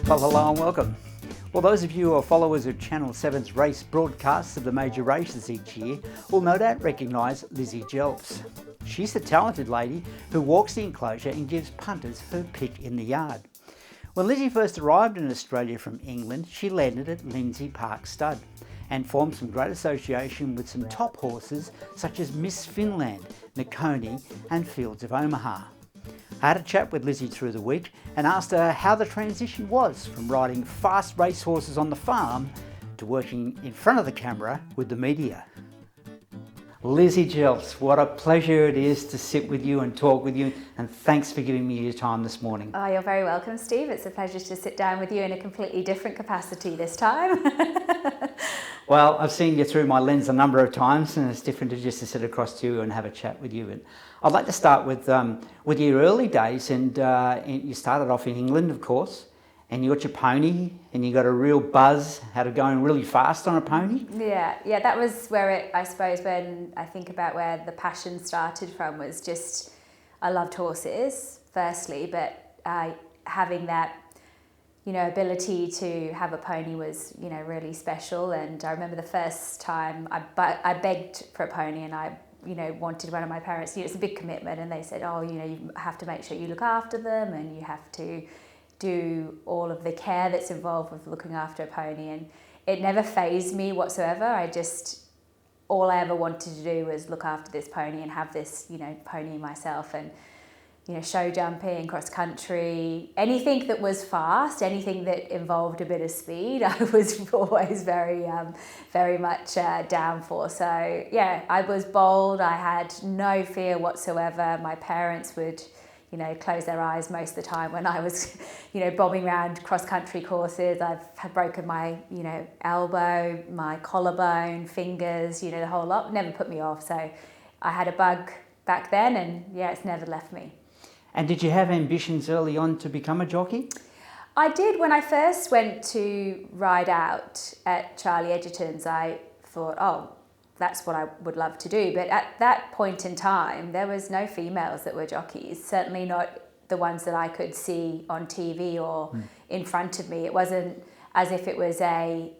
Well, hello and welcome. Well, those of you who are followers of Channel 7's race broadcasts of the major races each year will no doubt recognise Lizzie Jelfs. She's a talented lady who walks the enclosure and gives punters her pick in the yard. When Lizzie first arrived in Australia from England, she landed at Lindsay Park Stud and formed some great association with some top horses such as Miss Finland, Nakoni and Fields of Omaha. I had a chat with Lizzie through the week and asked her how the transition was from riding fast racehorses on the farm to working in front of the camera with the media. Lizzie Jelfs, what a pleasure it is to sit with you and talk with you, and thanks for giving me your time this morning. Oh, you're very welcome, Steve. It's a pleasure to sit down with you in a completely different capacity this time. Well, I've seen you through my lens a number of times, and it's different to just to sit across to you and have a chat with you. And I'd like to start with your early days, and you started off in England, of course, and you got your pony, and you got a real buzz out of going really fast on a pony. Yeah, that was where I suppose when I think about where the passion started from was just, I loved horses, firstly, but having that, ability to have a pony was, really special. And I remember the first time I begged for a pony, and I wanted one of my parents. It's a big commitment, and they said, you have to make sure you look after them, and you have to do all of the care that's involved with looking after a pony. And it never fazed me whatsoever. All I ever wanted to do was look after this pony and have this, pony myself. And show jumping, cross country, anything that was fast, anything that involved a bit of speed, I was always very much down for. So yeah, I was bold. I had no fear whatsoever. My parents would, close their eyes most of the time when I was, bombing around cross country courses. I've had broken my, elbow, my collarbone, fingers, the whole lot. Never put me off. So I had a bug back then, and yeah, it's never left me. And did you have ambitions early on to become a jockey? I did. When I first went to ride out at Charlie Edgerton's, I thought, that's what I would love to do. But at that point in time, there was no females that were jockeys, certainly not the ones that I could see on TV or in front of me. It wasn't as if it was an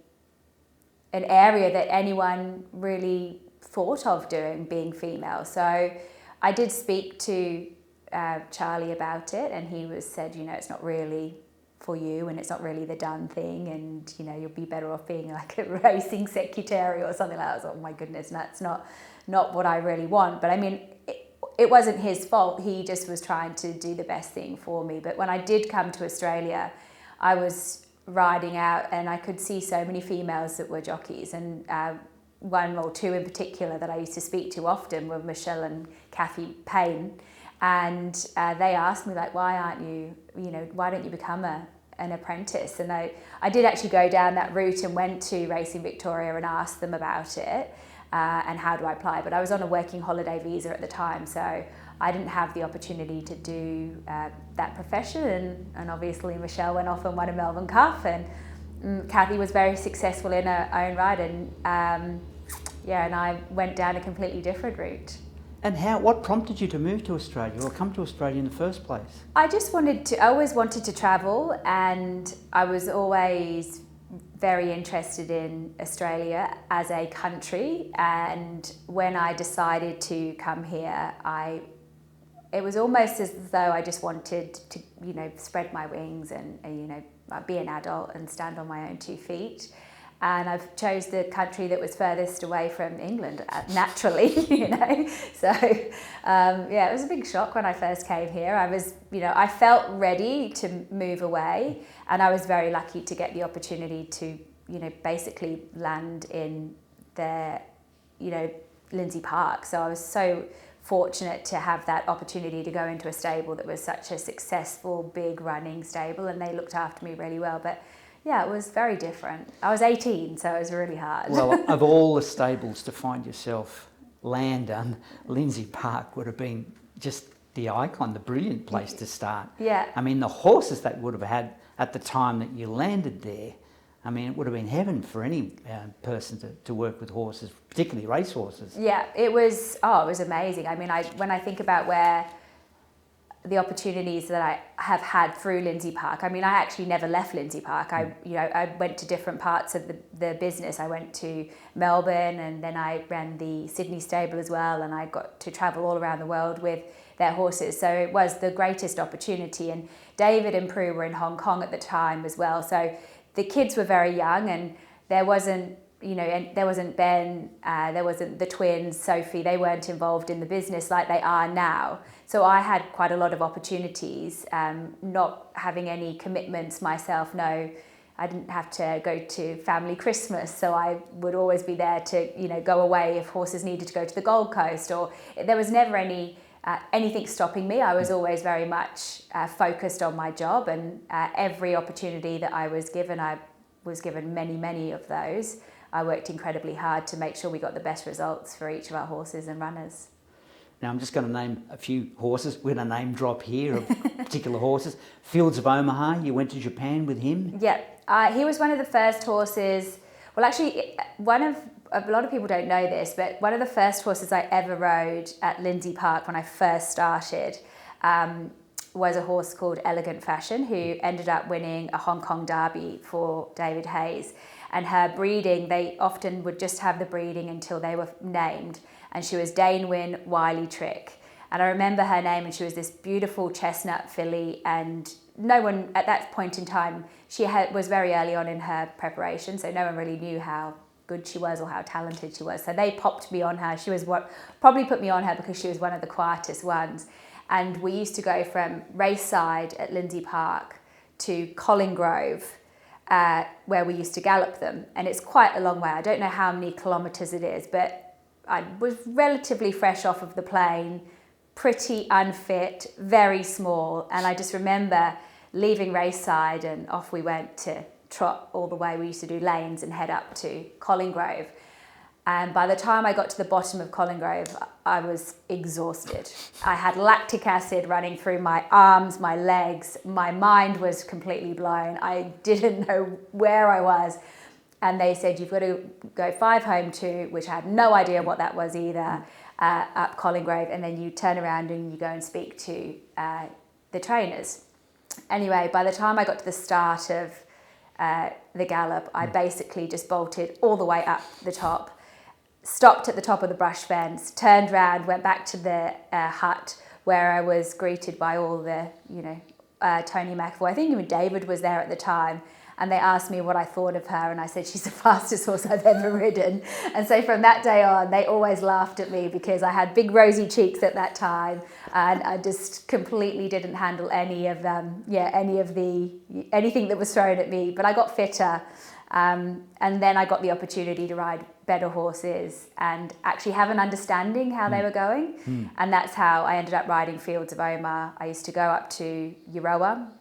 area that anyone really thought of doing, being female. So I did speak to Charlie about it, and he said, it's not really for you, and it's not really the done thing, and you'll be better off being like a racing secretary or something like that. I was like, oh my goodness, that's not what I really want. But I mean, it wasn't his fault. He just was trying to do the best thing for me. But when I did come to Australia, I was riding out, and I could see so many females that were jockeys, and one or two in particular that I used to speak to often were Michelle and Kathy Payne. And they asked me, like, why don't you become an apprentice? And I did actually go down that route and went to Racing Victoria and asked them about it and how do I apply. But I was on a working holiday visa at the time, so I didn't have the opportunity to do that profession. And obviously Michelle went off and won a Melbourne Cup, and Kathy was very successful in her own right. And and I went down a completely different route. And what prompted you to move to Australia or come to Australia in the first place? I always wanted to travel, and I was always very interested in Australia as a country. And when I decided to come here, it was almost as though I just wanted to, spread my wings and be an adult and stand on my own 2 feet. And I've chose the country that was furthest away from England, naturally, So, it was a big shock when I first came here. I felt ready to move away, and I was very lucky to get the opportunity to, basically land in the, Lindsay Park. So I was so fortunate to have that opportunity to go into a stable that was such a successful, big running stable, and they looked after me really well. But yeah, it was very different. I was 18, so it was really hard. Well, of all the stables to find yourself land on, Lindsay Park would have been just the icon, the brilliant place to start. Yeah. I mean, the horses that would have had at the time that you landed there, I mean, it would have been heaven for any person to work with horses, particularly race horses. Yeah, it was amazing. I mean, when I think about where the opportunities that I have had through Lindsay Park. I mean, I actually never left Lindsay Park. I went to different parts of the business. I went to Melbourne, and then I ran the Sydney stable as well, and I got to travel all around the world with their horses. So it was the greatest opportunity. And David and Prue were in Hong Kong at the time as well. So the kids were very young, and there wasn't, and there wasn't Ben, there wasn't the twins, Sophie. They weren't involved in the business like they are now. So I had quite a lot of opportunities, not having any commitments myself. No, I didn't have to go to family Christmas, so I would always be there to, go away if horses needed to go to the Gold Coast, or there was never anything stopping me. I was always very much focused on my job, and every opportunity that I was given many of those. I worked incredibly hard to make sure we got the best results for each of our horses and runners. Now I'm just going to name a few horses. We're going to name drop here of particular horses. Fields of Omaha, you went to Japan with him? Yeah, he was one of the first horses. Well, actually, a lot of people don't know this, but one of the first horses I ever rode at Lindsay Park when I first started was a horse called Elegant Fashion, who ended up winning a Hong Kong derby for David Hayes. And her breeding, they often would just have the breeding until they were named. And she was Dane Win Wiley Trick. And I remember her name, and she was this beautiful chestnut filly, and no one at that point in time, was very early on in her preparation, so no one really knew how good she was or how talented she was. So they popped me on her. She was probably put me on her because she was one of the quietest ones. And we used to go from Raceside at Lindsay Park to Collinggrove, where we used to gallop them. And it's quite a long way. I don't know how many kilometres it is, but I was relatively fresh off of the plane, pretty unfit, very small. And I just remember leaving Raceside, and off we went to trot all the way. We used to do lanes and head up to Collinggrove. And by the time I got to the bottom of Collinggrove, I was exhausted. I had lactic acid running through my arms, my legs. My mind was completely blown. I didn't know where I was. And they said, you've got to go 5 home 2, which I had no idea what that was either, up Collinggrove. And then you turn around and you go and speak to the trainers. Anyway, by the time I got to the start of the gallop, I basically just bolted all the way up the top, stopped at the top of the brush fence, turned round, went back to the hut, where I was greeted by all the, Tony McAvoy. I think even David was there at the time. And they asked me what I thought of her, and I said, she's the fastest horse I've ever ridden. And so from that day on, they always laughed at me because I had big rosy cheeks at that time, and I just completely didn't handle anything that was thrown at me. But I got fitter, and then I got the opportunity to ride better horses and actually have an understanding how they were going. And that's how I ended up riding Fields of Omar. I used to go up to Euroa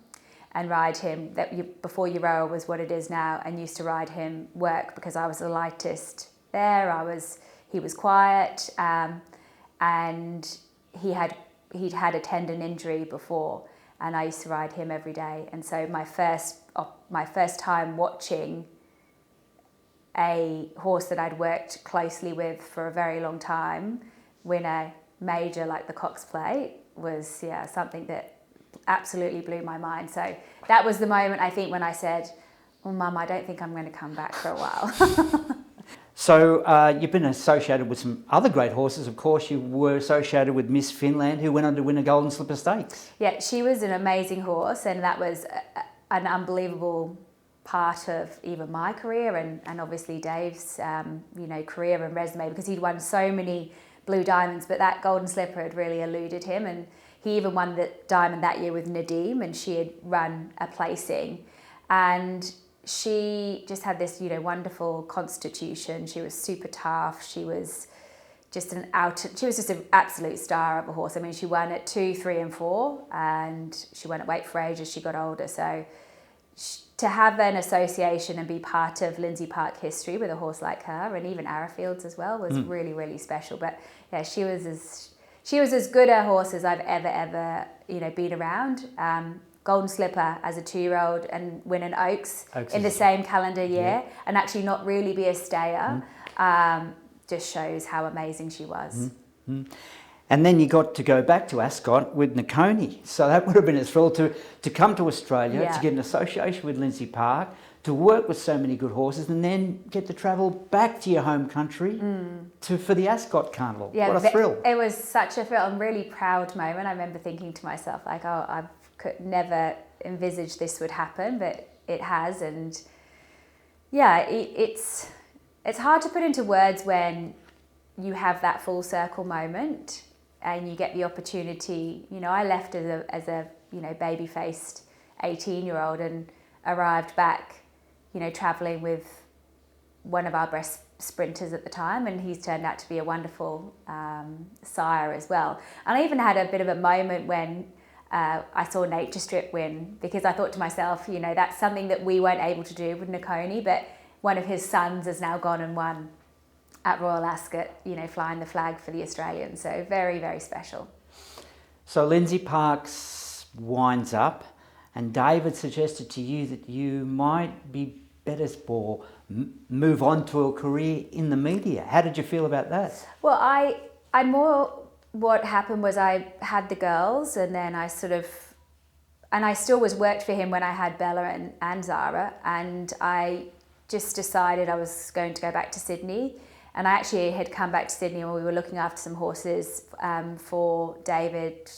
and ride him, before Euroa was what it is now, and used to ride him work because I was the lightest there. He was quiet, and he'd had a tendon injury before, and I used to ride him every day. And so my first time watching a horse that I'd worked closely with for a very long time win a major like the Cox Plate was something that absolutely blew my mind. So that was the moment, I think, when I said, well, Mum, I don't think I'm going to come back for a while. So you've been associated with some other great horses. Of course, you were associated with Miss Finland, who went on to win a Golden Slipper Stakes. Yeah, she was an amazing horse, and that was an unbelievable part of even my career and obviously Dave's career and resume, because he'd won so many Blue Diamonds, but that Golden Slipper had really eluded him, and he even won the diamond that year with Nadim, and she had run a placing. And she just had this, wonderful constitution. She was super tough. She was just an absolute star of a horse. I mean, she won at 2, 3 and 4, and she won at weight for age as she got older. So to have an association and be part of Lindsay Park history with a horse like her, and even Arrowfields as well, was really, really special. But yeah, she was as good a horse as I've ever been around. Golden Slipper as a 2-year-old and win an Oaks in the same calendar year, and actually not really be a stayer, just shows how amazing she was. And then you got to go back to Ascot with Nakoni. So that would have been a thrill to come to Australia, Yeah. to get an association with Lindsay Park, to work with so many good horses, and then get to travel back to your home country for the Ascot Carnival. Yeah, what a thrill. It was such a thrill and really proud moment. I remember thinking to myself, like, oh, I could never envisage this would happen, but it has. And yeah, it's hard to put into words when you have that full circle moment and you get the opportunity. You know, I left as a baby-faced 18-year-old and arrived back, traveling with one of our best sprinters at the time, and he's turned out to be a wonderful sire as well. And I even had a bit of a moment when I saw Nature Strip win, because I thought to myself, that's something that we weren't able to do with Nakoni, but one of his sons has now gone and won at Royal Ascot, flying the flag for the Australians. So very, very special. So Lindsay Park's winds up, and David suggested to you that you might be better or move on to a career in the media. How did you feel about that? Well, what happened was I had the girls, and then I still worked for him when I had Bella and Zara, and I just decided I was going to go back to Sydney. And I actually had come back to Sydney and we were looking after some horses for David,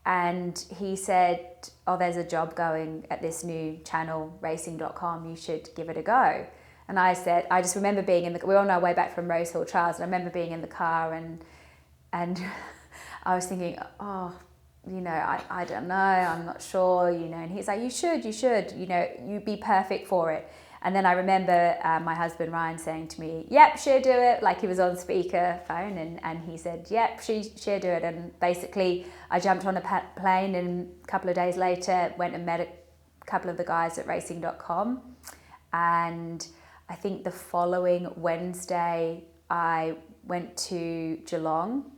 and he said, oh, there's a job going at this new channel, racing.com, you should give it a go. And I said, I just remember being we were on our way back from Rosehill Trials, and I remember being in the car and I was thinking, oh, I don't know, I'm not sure, and he's like, you should, you'd be perfect for it. And then I remember my husband Ryan saying to me, yep, she'll do it, like he was on speaker phone, and he said, yep, she'll do it. And basically I jumped on a plane, and a couple of days later went and met a couple of the guys at racing.com. And I think the following Wednesday I went to Geelong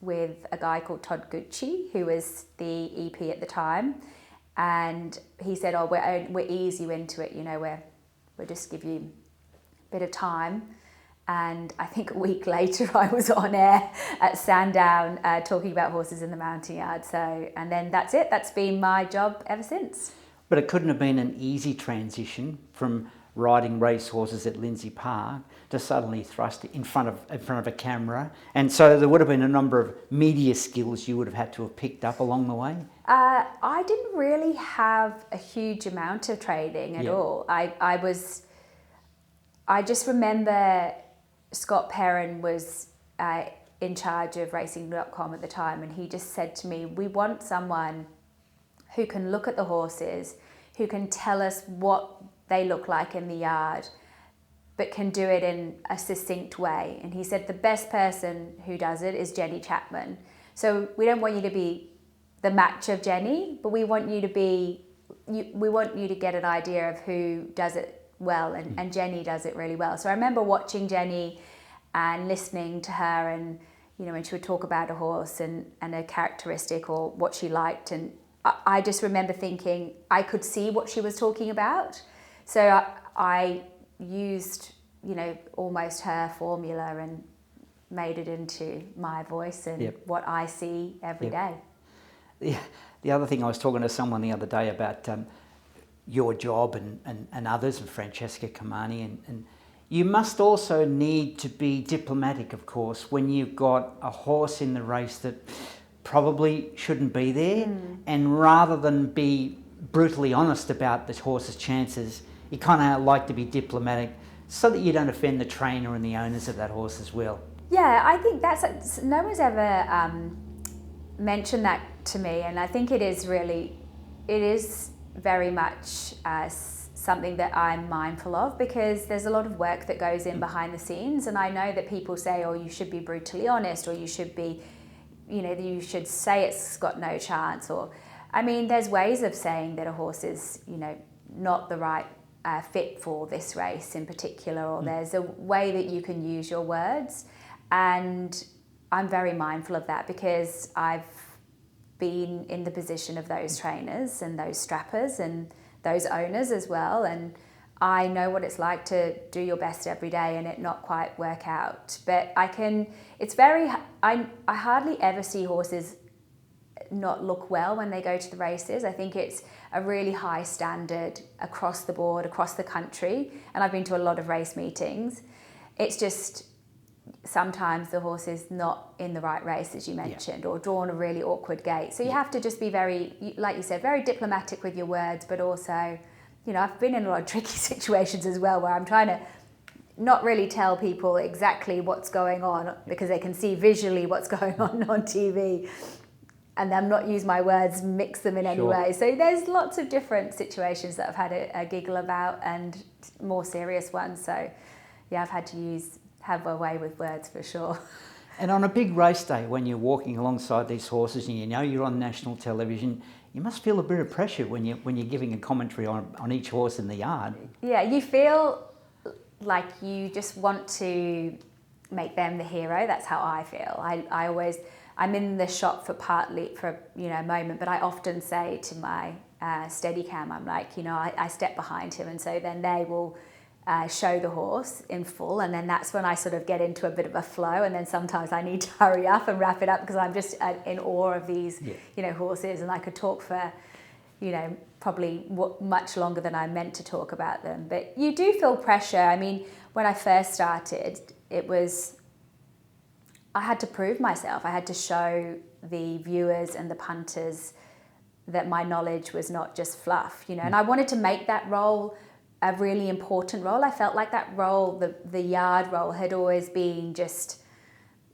with a guy called Todd Gucci, who was the EP at the time. And he said, oh, we'll ease you into it, we'll just give you a bit of time. And I think a week later I was on air at Sandown talking about horses in the mounting yard. And then that's it. That's been my job ever since. But it couldn't have been an easy transition from riding racehorses at Lindsay Park to suddenly thrust in front of a camera. And so there would have been a number of media skills you would have had to have picked up along the way. I didn't really have a huge amount of training at all. I just remember Scott Perrin was in charge of racing.com at the time, and he just said to me, we want someone who can look at the horses, who can tell us what they look like in the yard, but can do it in a succinct way. And he said the best person who does it is Jenny Chapman. So we don't want you to be the match of Jenny, but we want you to get an idea of who does it well, and Jenny does it really well. So I remember watching Jenny and listening to her, and when she would talk about a horse and a characteristic or what she liked, and I just remember thinking I could see what she was talking about. So I used, almost her formula and made it into my voice and what I see every day. The other thing, I was talking to someone the other day about your job and others, and Francesca Comani, and you must also need to be diplomatic, of course, when you've got a horse in the race that probably shouldn't be there, and rather than be brutally honest about the horse's chances, you kind of like to be diplomatic so that you don't offend the trainer and the owners of that horse as well. Yeah, I think no one's ever mentioned that to me, and I think it is very much something that I'm mindful of, because there's a lot of work that goes in behind the scenes, and I know that people say, oh, you should be brutally honest, or you should be, you should say it's got no chance, or, there's ways of saying that a horse is, not the right fit for this race in particular, or there's a way that you can use your words, and I'm very mindful of that, because I've been in the position of those trainers and those strappers and those owners as well, and I know what it's like to do your best every day and it not quite work out. But I hardly ever see horses not look well when they go to the races. I think it's a really high standard across the board, across the country. And I've been to a lot of race meetings. It's just sometimes the horse is not in the right race, as you mentioned, or drawn a really awkward gait. So you have to just be very, like you said, very diplomatic with your words, but also, you know, I've been in a lot of tricky situations as well where I'm trying to not really tell people exactly what's going on because they can see visually what's going on TV. And I'm not use my words, mix them in any way. So there's lots of different situations that I've had a giggle about and more serious ones. So yeah, I've had to have a way with words for sure. And on a big race day, when you're walking alongside these horses and you know you're on national television, you must feel a bit of pressure when you're giving a commentary on each horse in the yard. Yeah, you feel like you just want to make them the hero. That's how I feel. I'm in the shot for a moment, but I often say to my Steadicam, I'm like, you know, I step behind him, and so then they will show the horse in full, and then that's when I sort of get into a bit of a flow, and then sometimes I need to hurry up and wrap it up because I'm just in awe of these, you know, horses, and I could talk for, you know, probably much longer than I meant to talk about them. But you do feel pressure. I mean, when I first started, I had to prove myself. I had to show the viewers and the punters that my knowledge was not just fluff, you know, and I wanted to make that role a really important role. I felt like that role, the yard role, had always been just,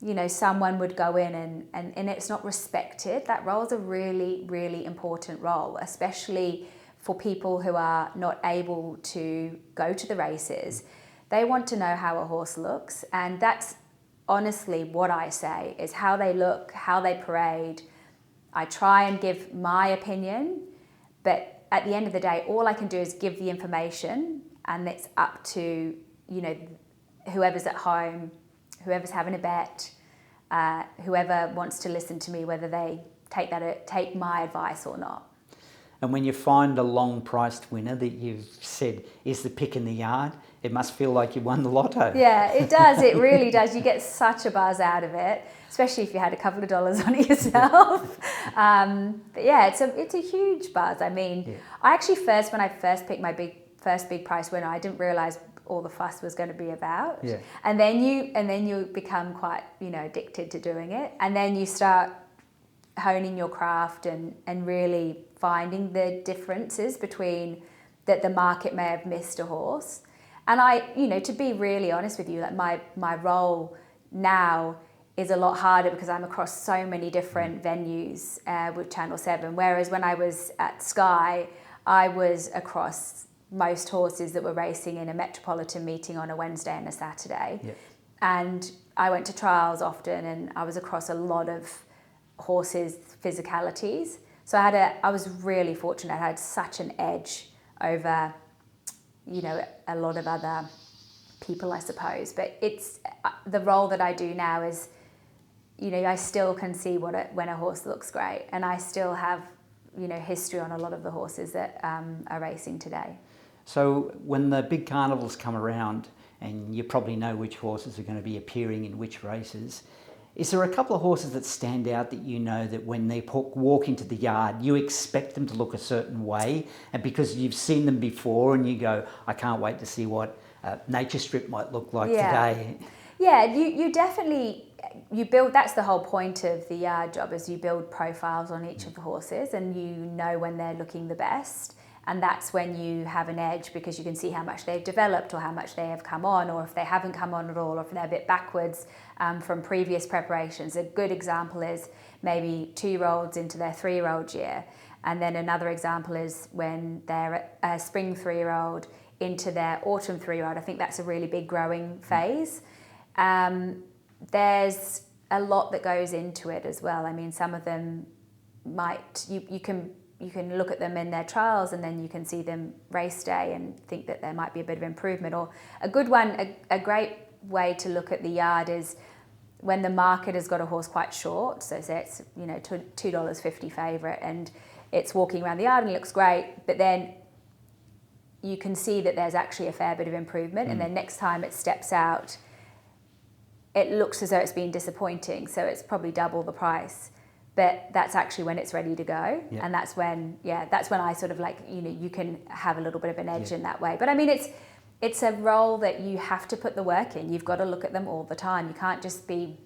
you know, someone would go in and it's not respected. That role is a really, really important role, especially for people who are not able to go to the races. They want to know how a horse looks, and that's honestly what I say is how they look, how they parade. I try and give my opinion, but at the end of the day, all I can do is give the information, and it's up to, you know, whoever's at home, whoever's having a bet, whoever wants to listen to me, whether they take my advice or not. And when you find a long-priced winner that you've said is the pick in the yard, it must feel like you won the lotto. Yeah, it does. It really does. You get such a buzz out of it, especially if you had a couple of dollars on it yourself. But yeah, it's a huge buzz. I mean, I actually when I first picked my first big prize winner, I didn't realise all the fuss was going to be about. Yeah. And then you become quite, you know, addicted to doing it, and then you start honing your craft and really finding the differences between that the market may have missed a horse. And you know, to be really honest with you, like my role now is a lot harder because I'm across so many different venues with Channel 7, whereas when I was at Sky, I was across most horses that were racing in a metropolitan meeting on a Wednesday and a Saturday. Yeah. And I went to trials often, and I was across a lot of horses' physicalities. So I was really fortunate. I had such an edge over, you know, a lot of other people, I suppose. But it's the role that I do now is, you know, I still can see when a horse looks great, and I still have, you know, history on a lot of the horses that are racing today. So when the big carnivals come around, and you probably know which horses are going to be appearing in which races, is there a couple of horses that stand out that you know that when they walk into the yard, you expect them to look a certain way, and because you've seen them before and you go, I can't wait to see what Nature Strip might look like today? Yeah, you definitely, you build, that's the whole point of the yard job, is you build profiles on each of the horses, and you know when they're looking the best. And that's when you have an edge, because you can see how much they've developed or how much they have come on, or if they haven't come on at all, or if they're a bit backwards from previous preparations. A good example is maybe 2-year-olds into their 3-year-old year. And then another example is when they're a spring 3-year-old into their autumn 3-year-old. I think that's a really big growing phase. There's a lot that goes into it as well. I mean, some of them you can look at them in their trials, and then you can see them race day and think that there might be a bit of improvement. Or a good one, a great way to look at the yard is when the market has got a horse quite short. So say it's, you know, $2.50 favourite, and it's walking around the yard and it looks great, but then you can see that there's actually a fair bit of improvement, and then next time it steps out, it looks as though it's been disappointing, so it's probably double the price. But that's actually when it's ready to go, and that's when I sort of like, you know, you can have a little bit of an edge in that way. But I mean, it's a role that you have to put the work in. You've got to look at them all the time. You can't just be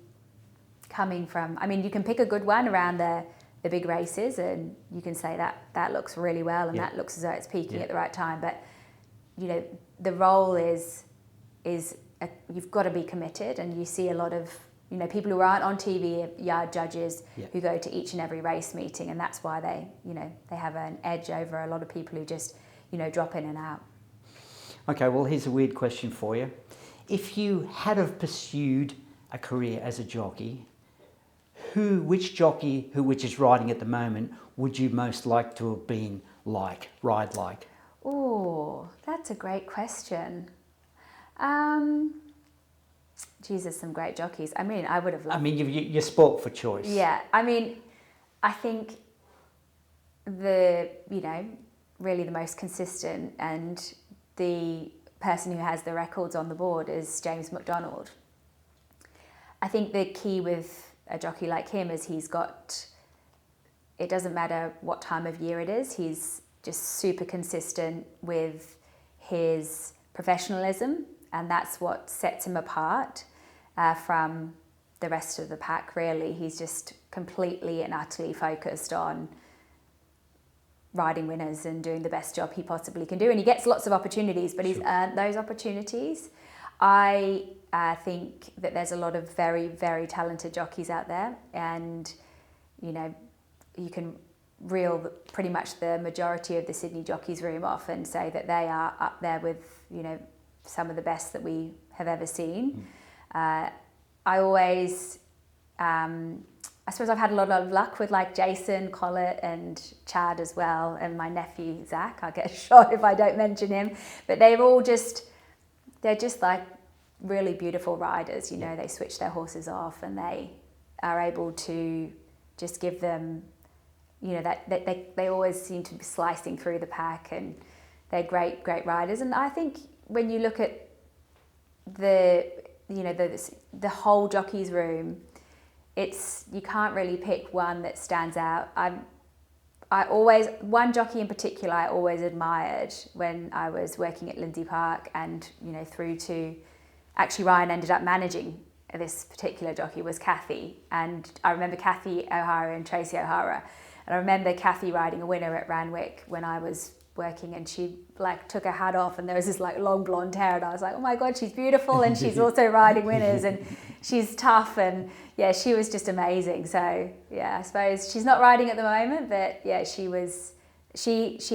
coming from, I mean, you can pick a good one around the big races, and you can say that looks really well, and that looks as though it's peaking at the right time. But you know, the role is you've got to be committed, and you see a lot of, you know, people who aren't on TV, yard judges who go to each and every race meeting, and that's why they have an edge over a lot of people who just, you know, drop in and out. Okay, well, here's a weird question for you. If you had have pursued a career as a jockey, which jockey which is riding at the moment would you most like to have been ride like? Oh, that's a great question. Jesus, some great jockeys. I mean, I would have loved... I mean, you're sport for choice. Yeah, I mean, I think really the most consistent and the person who has the records on the board is James McDonald. I think the key with a jockey like him is it doesn't matter what time of year it is, he's just super consistent with his professionalism, and that's what sets him apart from the rest of the pack, really. He's just completely and utterly focused on riding winners and doing the best job he possibly can do, and he gets lots of opportunities, but he's earned those opportunities. I think that there's a lot of very, very talented jockeys out there, and you know, you can reel pretty much the majority of the Sydney jockeys room off and say that they are up there with, you know, some of the best that we have ever seen. I always, I suppose I've had a lot of luck with like Jason, Collett and Chad as well, and my nephew Zach. I'll get a shot if I don't mention him, but they're just like really beautiful riders, you know. They switch their horses off and they are able to just give them, you know, that they always seem to be slicing through the pack, and they're great riders. And I think when you look at the whole jockeys room, you can't really pick one that stands out. One jockey in particular I always admired when I was working at Lindsay Park, and you know, through to actually Ryan ended up managing this particular jockey, was Kathy. And I remember Kathy O'Hara and Tracy O'Hara, and I remember Kathy riding a winner at Randwick when I was working, and she like took her hat off and there was this like long blonde hair, and I was like, oh my god, she's beautiful, and she's also riding winners, and she's tough, and yeah, she was just amazing. So yeah, I suppose she's not riding at the moment, but yeah, she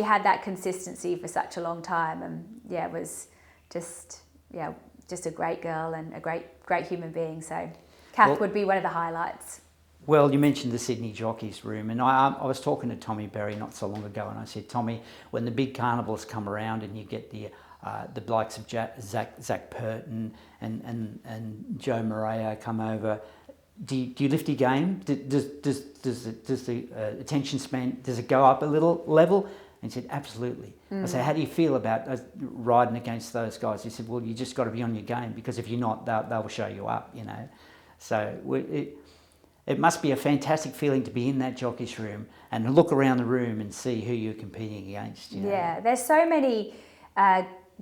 had that consistency for such a long time, and yeah, was just a great girl and a great human being. So Kath would be one of the highlights. Well, you mentioned the Sydney Jockeys Room, and I was talking to Tommy Berry not so long ago, and I said, Tommy, when the big carnivals come around and you get the likes of Zach Purton and Joe Moreo come over, do you lift your game? Does the attention span, does it go up a little level? And he said, absolutely. I said, how do you feel about riding against those guys? He said, well, you just got to be on your game, because if you're not, they'll show you up, you know. So it must be a fantastic feeling to be in that jockey's room and look around the room and see who you're competing against. You know? Yeah, there's so many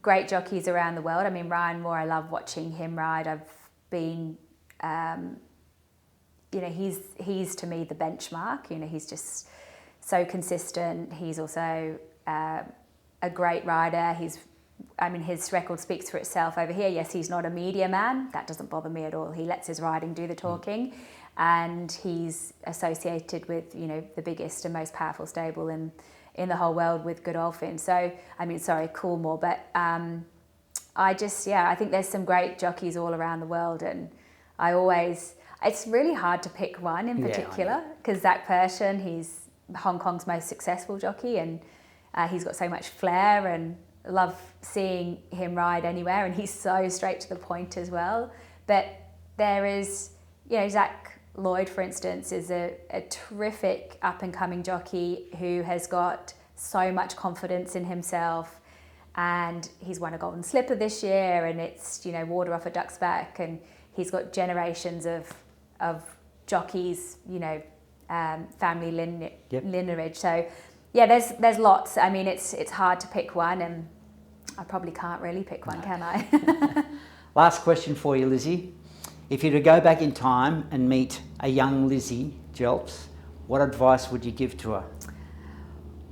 great jockeys around the world. I mean, Ryan Moore, I love watching him ride. I've been, you know, he's to me the benchmark. You know, he's just so consistent. He's also a great rider. His record speaks for itself over here. Yes, he's not a media man. That doesn't bother me at all. He lets his riding do the talking. And he's associated with, you know, the biggest and most powerful stable in the whole world with Godolphin. So, I mean, sorry, Coolmore, but I think there's some great jockeys all around the world, and it's really hard to pick one in particular, because Zach Purton, he's Hong Kong's most successful jockey, and he's got so much flair, and love seeing him ride anywhere, and he's so straight to the point as well. But there is, you know, Zach Lloyd, for instance, is a terrific up-and-coming jockey who has got so much confidence in himself, and he's won a golden slipper this year, and it's, you know, water off a duck's back, and he's got generations of jockeys, you know, family lineage. So yeah, there's lots. I mean, it's hard to pick one, and I probably can't really pick one, can I? Last question for you, Lizzie. If you were to go back in time and meet a young Lizzie Jelfs, what advice would you give to her?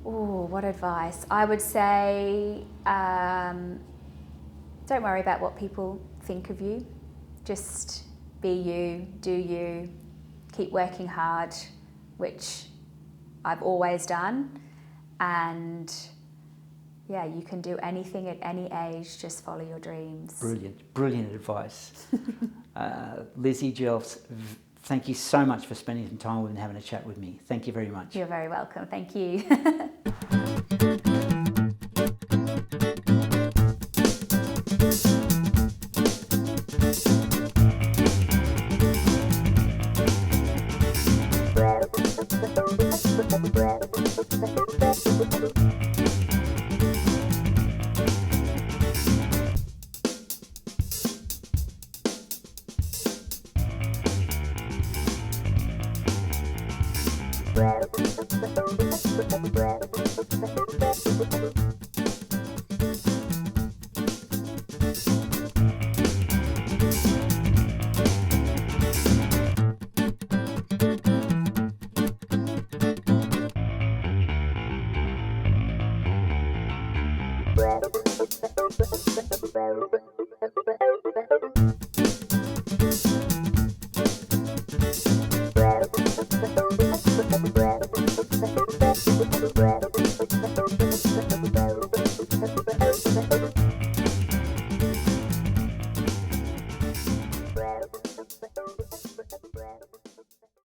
Oh, what advice? I would say, don't worry about what people think of you. Just be you, do you, keep working hard, which I've always done. And yeah, you can do anything at any age, just follow your dreams. Brilliant advice. Lizzie Jelfs, thank you so much for spending some time with me and having a chat with me. Thank you very much. You're very welcome. Thank you.